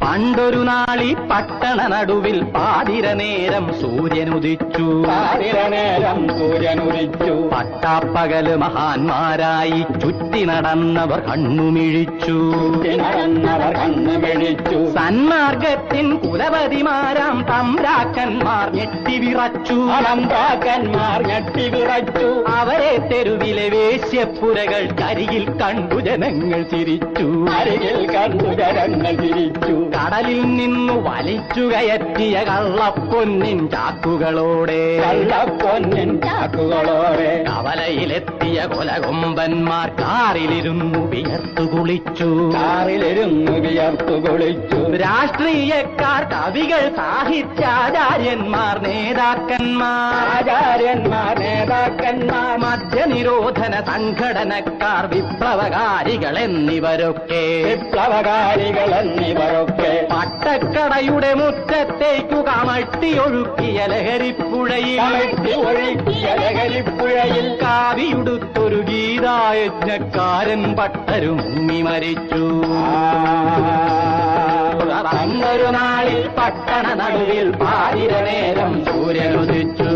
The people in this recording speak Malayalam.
പണ്ടൊരു നാളി പട്ടണ നടുവിൽ പാതിര നേരം സൂര്യനുദിച്ചു. പട്ടാപ്പകല് മഹാന്മാരായി ചുറ്റി നടന്നവർ കണ്ണുമിഴിച്ചു. സന്മാർഗത്തിൻ കുലപതിമാരാം തമ്പ്രാക്കന്മാർ ഞെട്ടിവിറച്ചു. അവരെ തെരുവിലെ വേശ്യപ്പുരകൾ കരികിൽ കണ്ടു ജനങ്ങൾ തിരിച്ചു. കടലിൽ നിന്നു വലിച്ചു കയറ്റിയ കള്ളപ്പൊന്നിൻ ചാക്കുകളോടെ കവലയിലെത്തിയ കൊലകൊമ്പന്മാർ കാറിലിരുന്നു വിയർത്തു കുളിച്ചു. രാഷ്ട്രീയക്കാർ, കവികൾ, സാഹിത്യാചാര്യന്മാർ, നേതാക്കന്മാർ, മദ്യനിരോധന സംഘടനക്കാർ, വിപ്ലവകാരികൾ എന്നിവരൊക്കെ പട്ടക്കടയുടെ മുറ്റത്തേക്കു കമട്ടിയൊഴുക്കിയ ലഹരിപ്പുഴയിൽ കാവിയുടുത്തൊരു ഗീതായജ്ഞക്കാരൻ പട്ടരു മുങ്ങി മരിച്ചു. അന്നൊരു നാളിൽ പട്ടണ നടുവിൽ പാതിര നേരം സൂര്യനുദിച്ചു.